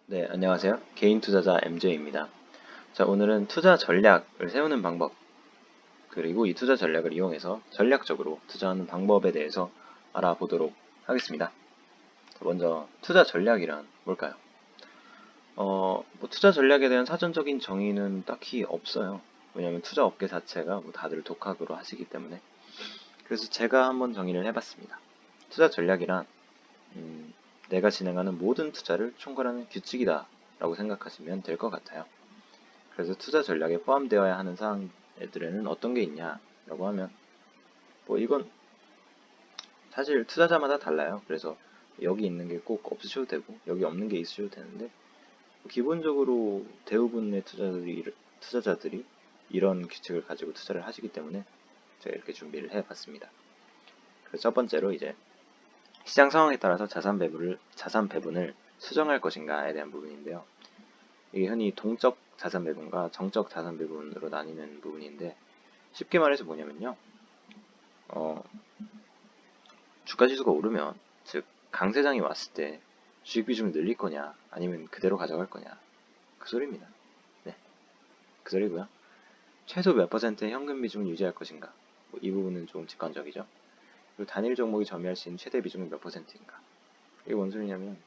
네, 안녕하세요. 개인 투자자 MJ입니다. 자, 오늘은 투자 전략을 세우는 방법, 그리고 이 투자 전략을 이용해서 전략적으로 투자하는 방법에 대해서 알아보도록 하겠습니다. 먼저 투자 전략이란 뭘까요? 투자 전략에 대한 사전적인 정의는 딱히 없어요. 왜냐하면 투자 업계 자체가 다들 독학으로 하시기 때문에. 그래서 제가 한번 정의를 해봤습니다. 투자 전략이란 내가 진행하는 모든 투자를 총괄하는 규칙이다 라고 생각하시면 될 것 같아요. 그래서 투자 전략에 포함되어야 하는 사항들에는 어떤 게 있냐라고 하면 이건 사실 투자자마다 달라요. 그래서 여기 있는 게 꼭 없으셔도 되고 여기 없는 게 있으셔도 되는데 기본적으로 대부분의 투자자들이 이런 규칙을 가지고 투자를 하시기 때문에 제가 이렇게 준비를 해봤습니다. 그래서 첫 번째로 이제 시장 상황에 따라서 자산 배분을 수정할 것인가에 대한 부분인데요. 이게 흔히 동적 자산 배분과 정적 자산 배분으로 나뉘는 부분인데 쉽게 말해서 뭐냐면요. 주가 지수가 오르면, 즉 강세장이 왔을 때 주식 비중을 늘릴 거냐 아니면 그대로 가져갈 거냐 그 소리입니다. 네, 그 소리고요. 최소 몇 퍼센트의 현금 비중을 유지할 것인가 이 부분은 좀 직관적이죠. 그리고 단일 종목이 점유할 수 있는 최대 비중은 몇 퍼센트인가. 이게 뭔 소리냐면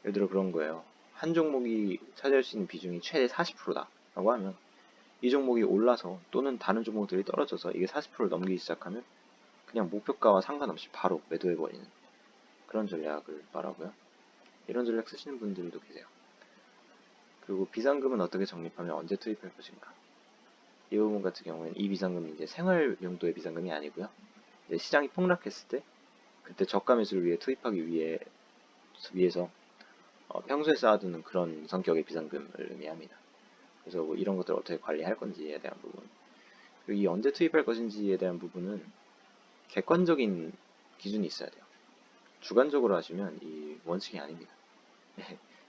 예를 들어 그런 거예요. 한 종목이 차지할 수 있는 비중이 최대 40%다 라고 하면 이 종목이 올라서 또는 다른 종목들이 떨어져서 이게 40%를 넘기기 시작하면 그냥 목표가와 상관없이 바로 매도해버리는 그런 전략을 말하고요. 이런 전략 쓰시는 분들도 계세요. 그리고 비상금은 어떻게 적립하면 언제 투입할 것인가. 이 부분 같은 경우에는 이 비상금이 이제 생활 용도의 비상금이 아니고요. 이제 시장이 폭락했을 때 그때 저가 매수를 위해 투입하기 위해서 평소에 쌓아두는 그런 성격의 비상금을 의미합니다. 그래서 이런 것들을 어떻게 관리할 건지에 대한 부분, 그리고 이 언제 투입할 것인지에 대한 부분은 객관적인 기준이 있어야 돼요. 주관적으로 하시면 이 원칙이 아닙니다.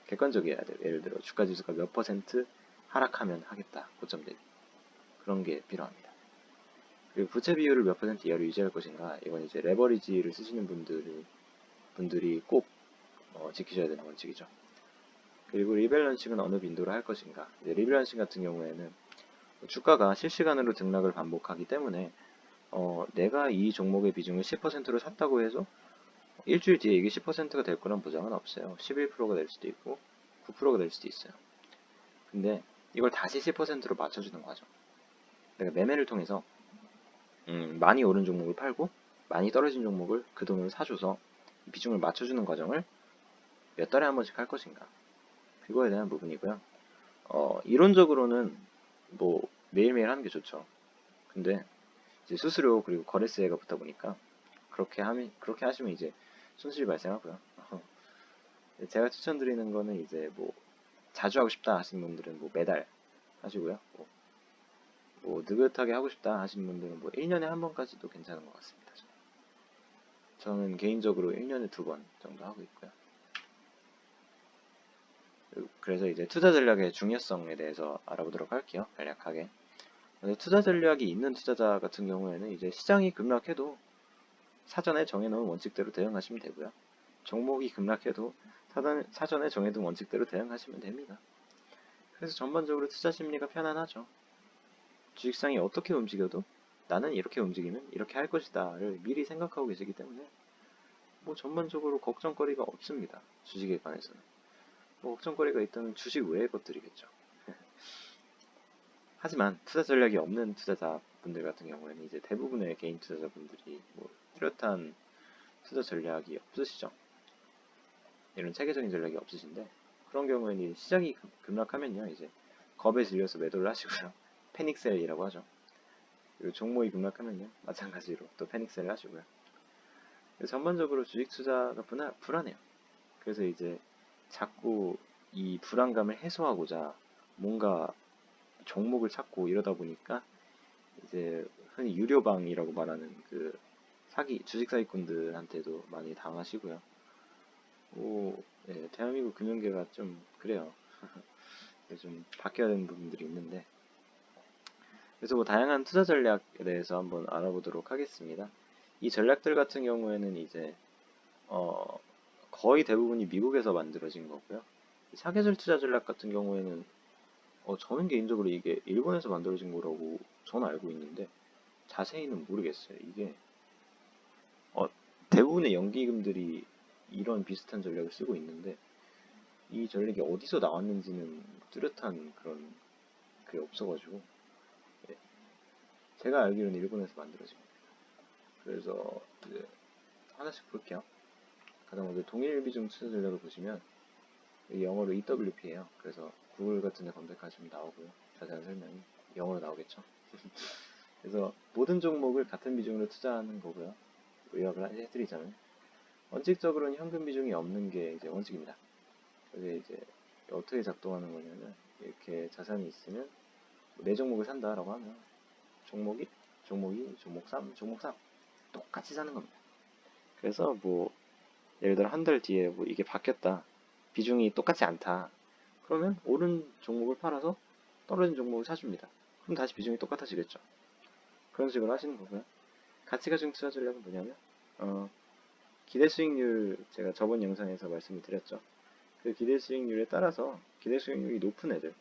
객관적이어야 돼요. 예를 들어 주가 지수가 몇 퍼센트 하락하면 하겠다. 고점 대비. 그런 게 필요합니다. 그리고 부채 비율을 몇 퍼센트 이하로 유지할 것인가. 이건 이제 레버리지를 쓰시는 분들이 꼭 지키셔야 되는 원칙이죠. 그리고 리밸런싱은 어느 빈도로 할 것인가. 이제 리밸런싱 같은 경우에는 주가가 실시간으로 등락을 반복하기 때문에 내가 이 종목의 비중을 10%로 샀다고 해서 일주일 뒤에 이게 10%가 될 거란 보장은 없어요. 11%가 될 수도 있고 9%가 될 수도 있어요. 근데 이걸 다시 10%로 맞춰주는 과정. 그러니까 매매를 통해서 많이 오른 종목을 팔고 많이 떨어진 종목을 그 돈으로 사줘서 비중을 맞춰주는 과정을 몇 달에 한 번씩 할 것인가. 그거에 대한 부분이고요. 이론적으로는 매일매일 하는 게 좋죠. 근데 이제 수수료 그리고 거래세가 붙다 보니까 그렇게 하시면 이제 손실이 발생하고요. 제가 추천드리는 거는 이제 자주 하고 싶다 하시는 분들은 매달 하시고요. 느긋하게 하고 싶다 하시는 분들은 1년에 한 번까지도 괜찮은 것 같습니다. 저는 개인적으로 1년에 2번 정도 하고 있고요. 그래서 이제 투자 전략의 중요성에 대해서 알아보도록 할게요. 간략하게. 투자 전략이 있는 투자자 같은 경우에는 이제 시장이 급락해도 사전에 정해놓은 원칙대로 대응하시면 되고요. 종목이 급락해도 사전에 정해둔 원칙대로 대응하시면 됩니다. 그래서 전반적으로 투자 심리가 편안하죠. 주식상이 어떻게 움직여도 나는 이렇게 움직이면 이렇게 할 것이다를 미리 생각하고 계시기 때문에 전반적으로 걱정거리가 없습니다. 주식에 관해서는. 걱정거리가 있다면 주식 외의 것들이겠죠. 하지만 투자 전략이 없는 투자자분들 같은 경우에는 이제 대부분의 개인 투자자분들이 뚜렷한 투자 전략이 없으시죠. 이런 체계적인 전략이 없으신데 그런 경우에는 시장이 급락하면요 이제 겁에 질려서 매도를 하시고요. 패닉셀이라고 하죠. 그리고 종목이 급락하면요 마찬가지로 또 패닉셀을 하시고요. 전반적으로 주식 투자가 불안해요. 그래서 이제 자꾸 이 불안감을 해소하고자 뭔가 종목을 찾고 이러다 보니까 이제 흔히 유료방이라고 말하는 그 주식 사기꾼들한테도 많이 당하시고요. 대한민국 금융계가 좀 그래요. 좀 바뀌어야 되는 부분들이 있는데 그래서 다양한 투자 전략에 대해서 한번 알아보도록 하겠습니다. 이 전략들 같은 경우에는 이제 거의 대부분이 미국에서 만들어진 거고요. 사계절 투자 전략 같은 경우에는 저는 개인적으로 이게 일본에서 만들어진 거라고 저는 알고 있는데 자세히는 모르겠어요. 이게 어, 대부분의 연기금들이 이런 비슷한 전략을 쓰고 있는데 이 전략이 어디서 나왔는지는 뚜렷한 그런 그게 없어가지고 예, 제가 알기로는 일본에서 만들어진 거예요. 그래서 이제 하나씩 볼게요. 가장 먼저 동일 비중 투자 전략을 보시면 이 영어로 EWP예요. 그래서 구글 같은 데 검색하시면 나오고요. 자세한 설명이 영어로 나오겠죠. 그래서 모든 종목을 같은 비중으로 투자하는 거고요. 요약을 해드리자면 원칙적으로는 현금 비중이 없는 게 이제 원칙입니다. 그게 이제 어떻게 작동하는 거냐면 이렇게 자산이 있으면 네 종목을 산다라고 하면 종목 1, 종목 2, 종목 3, 종목 3 똑같이 사는 겁니다. 그래서 뭐 예를 들어 한 달 뒤에 뭐 이게 바뀌었다. 비중이 똑같지 않다. 그러면 오른 종목을 팔아서 떨어진 종목을 사줍니다. 그럼 다시 비중이 똑같아지겠죠. 그런 식으로 하시는 거고요. 가치가중 투자 전략은 뭐냐면 기대 수익률 제가 저번 영상에서 말씀을 드렸죠. 그 기대 수익률에 따라서 기대 수익률이 높은 애들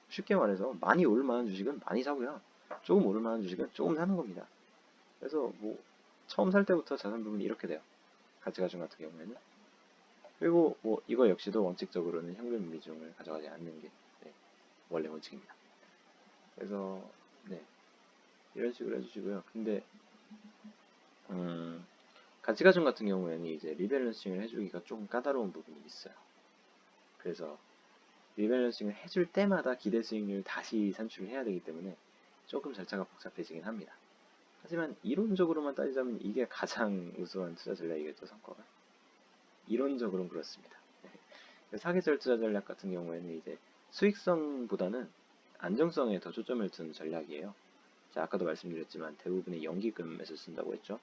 쉽게 말해서 많이 오를 만한 주식은 많이 사고요. 조금 오를 만한 주식은 조금 사는 겁니다. 그래서 뭐 처음 살 때부터 자산 부분이 이렇게 돼요. 가치가중 같은 경우에는. 그리고 뭐 이거 역시도 원칙적으로는 현금 비중을 가져가지 않는 게 네, 원래 원칙입니다. 그래서 네 이런 식으로 해주시고요. 근데 가치가중 같은 경우에는 이제 리밸런싱을 해주기가 조금 까다로운 부분이 있어요. 그래서 리밸런싱을 해줄 때마다 기대 수익률 다시 산출을 해야 되기 때문에 조금 절차가 복잡해지긴 합니다. 하지만 이론적으로만 따지자면 이게 가장 우수한 투자 전략이겠죠, 성과가. 이론적으로는 그렇습니다. 사계절 투자 전략 같은 경우에는 이제 수익성보다는 안정성에 더 초점을 두는 전략이에요. 자, 아까도 말씀드렸지만 대부분의 연기금에서 쓴다고 했죠.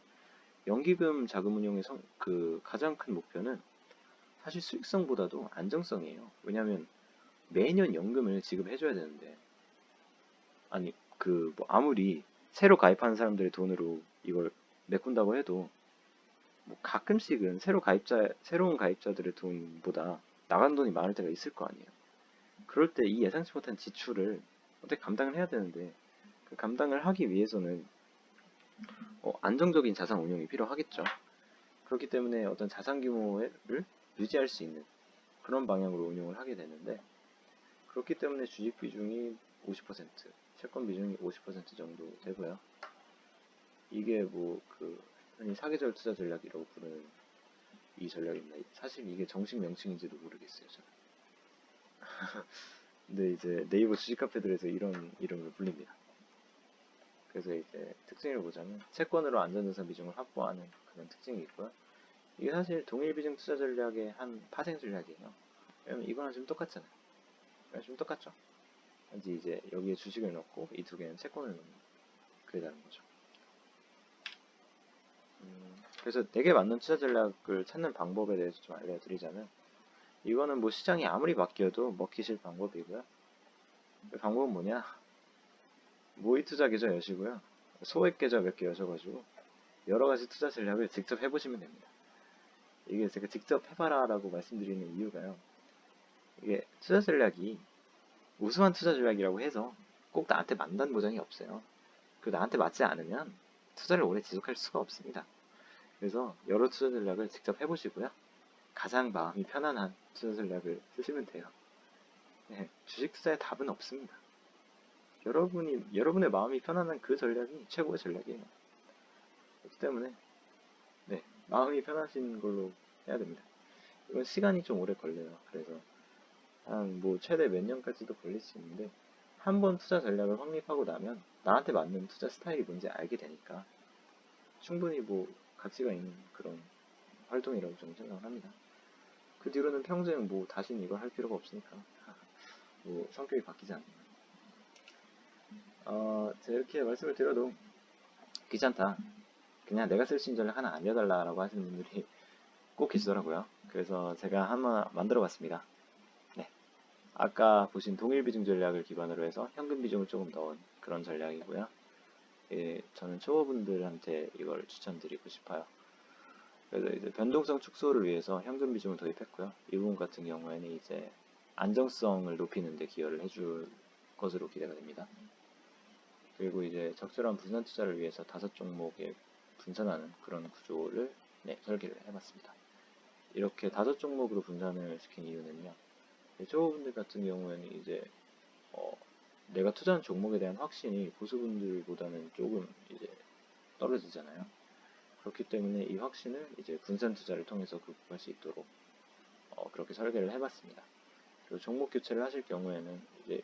연기금 자금 운용의 그 가장 큰 목표는 사실 수익성보다도 안정성이에요. 왜냐하면 매년 연금을 지급해줘야 되는데 아니 그 뭐 아무리 새로 가입하는 사람들의 돈으로 이걸 메꾼다고 해도 뭐 가끔씩은 새로운 가입자들의 돈보다 나간 돈이 많을 때가 있을 거 아니에요. 그럴 때 이 예상치 못한 지출을 어떻게 감당을 해야 되는데 그 감당을 하기 위해서는 안정적인 자산 운용이 필요하겠죠. 그렇기 때문에 어떤 자산 규모를 유지할 수 있는 그런 방향으로 운용을 하게 되는데 그렇기 때문에 주식 비중이 50%, 채권 비중이 50% 정도 되고요. 이게 뭐 그 흔히 사계절 투자 전략이라고 부르는 이 전략입니다. 사실 이게 정식 명칭인지도 모르겠어요, 저는. 근데 이제 네이버 주식 카페들에서 이런 이름으로 불립니다. 그래서 이제 특징을 보자면 채권으로 안전자산 비중을 확보하는 그런 특징이 있고요. 이게 사실 동일 비중 투자 전략의 한 파생 전략이에요. 왜냐면 이거랑 좀 똑같잖아요. 좀 똑같죠? 단지 이제 여기에 주식을 넣고 이 두 개는 채권을 넣는 그게 다른 거죠. 그래서 되게 맞는 투자 전략을 찾는 방법에 대해서 좀 알려드리자면 이거는 뭐 시장이 아무리 바뀌어도 먹히실 방법이고요. 그 방법은 뭐냐? 모의 투자 계좌 여시고요. 소액 계좌 몇 개 여셔가지고 여러 가지 투자 전략을 직접 해보시면 됩니다. 이게 제가 직접 해봐라라고 말씀드리는 이유가요. 이게 투자 전략이 우수한 투자 전략이라고 해서 꼭 나한테 맞는 보장이 없어요. 그리고 나한테 맞지 않으면 투자를 오래 지속할 수가 없습니다. 그래서 여러 투자 전략을 직접 해보시고요. 가장 마음이 편안한 투자 전략을 쓰시면 돼요. 네, 주식 투자에 답은 없습니다. 여러분의 마음이 편안한 그 전략이 최고의 전략이에요. 그렇기 때문에 네, 마음이 편하신 걸로 해야 됩니다. 이건 시간이 좀 오래 걸려요. 그래서 한 뭐 최대 몇 년까지도 걸릴 수 있는데 한 번 투자 전략을 확립하고 나면 나한테 맞는 투자 스타일이 뭔지 알게 되니까 충분히 뭐 가치가 있는 그런 활동이라고 저는 생각을 합니다. 그 뒤로는 평생 뭐 다시는 이걸 할 필요가 없으니까 뭐 성격이 바뀌지 않는. 제가 이렇게 말씀을 드려도 귀찮다. 그냥 내가 쓸 수 있는 전략 하나 알려달라라고 하시는 분들이 꼭 계시더라고요. 그래서 제가 하나 만들어 봤습니다. 네. 아까 보신 동일 비중 전략을 기반으로 해서 현금 비중을 조금 넣은 그런 전략이고요. 예, 저는 초보분들한테 이걸 추천드리고 싶어요. 그래서 이제 변동성 축소를 위해서 현금 비중을 도입했고요. 이 부분 같은 경우에는 이제 안정성을 높이는 데 기여를 해줄 것으로 기대가 됩니다. 그리고 이제 적절한 분산 투자를 위해서 5종목에 분산하는 그런 구조를 설계를 해봤습니다. 이렇게 5종목으로 분산을 시킨 이유는요. 초보분들 같은 경우에는 이제 내가 투자한 종목에 대한 확신이 고수분들보다는 조금 이제 떨어지잖아요. 그렇기 때문에 이 확신을 이제 분산 투자를 통해서 극복할 수 있도록 그렇게 설계를 해봤습니다. 그리고 종목 교체를 하실 경우에는 이제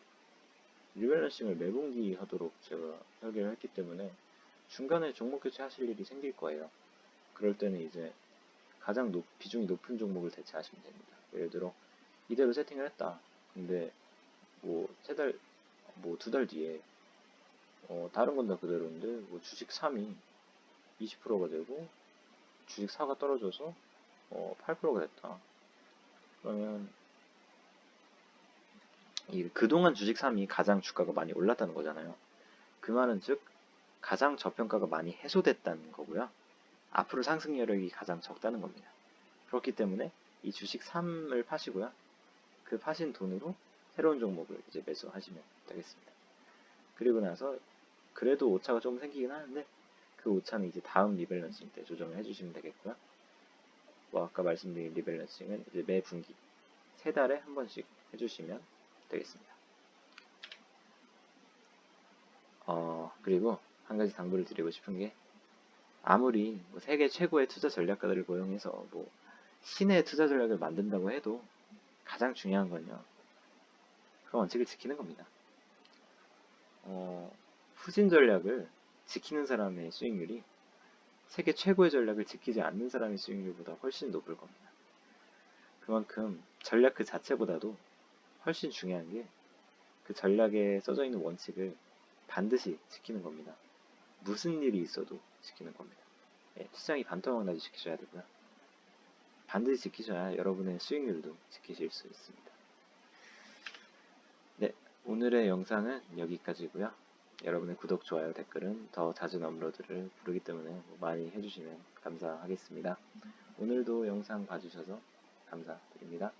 리밸런싱을 매분기 하도록 제가 설계를 했기 때문에 중간에 종목 교체 하실 일이 생길 거예요. 그럴 때는 이제 가장 비중이 높은 종목을 대체하시면 됩니다. 예를 들어 이대로 세팅을 했다. 근데 뭐 3달, 뭐 2달 뒤에 다른 건 다 그대로인데 뭐 주식 3이 20%가 되고 주식 4가 떨어져서 8%가 됐다. 그러면 그동안 주식 3이 가장 주가가 많이 올랐다는 거잖아요. 그 말은 즉 가장 저평가가 많이 해소됐다는 거고요. 앞으로 상승 여력이 가장 적다는 겁니다. 그렇기 때문에 이 주식 3을 파시고요. 그 파신 돈으로 새로운 종목을 이제 매수하시면 되겠습니다. 그리고 나서 그래도 오차가 좀 생기긴 하는데 그 오차는 이제 다음 리밸런싱 때 조정을 해주시면 되겠고요. 뭐 아까 말씀드린 리밸런싱은 이제 매 분기 3달에 한 번씩 해주시면 되겠습니다. 그리고 한 가지 당부를 드리고 싶은 게 아무리 뭐 세계 최고의 투자 전략가들을 고용해서 뭐 신의 투자 전략을 만든다고 해도 가장 중요한 건요. 그 원칙을 지키는 겁니다. 후진 전략을 지키는 사람의 수익률이 세계 최고의 전략을 지키지 않는 사람의 수익률보다 훨씬 높을 겁니다. 그만큼 전략 그 자체보다도 훨씬 중요한 게 그 전략에 써져 있는 원칙을 반드시 지키는 겁니다. 무슨 일이 있어도 지키는 겁니다. 시장이 반토막 나도 지키셔야 되고요. 반드시 지키셔야 여러분의 수익률도 지키실 수 있습니다. 네, 오늘의 영상은 여기까지고요. 여러분의 구독, 좋아요, 댓글은 더 잦은 업로드를 부르기 때문에 많이 해주시면 감사하겠습니다. 오늘도 영상 봐주셔서 감사드립니다.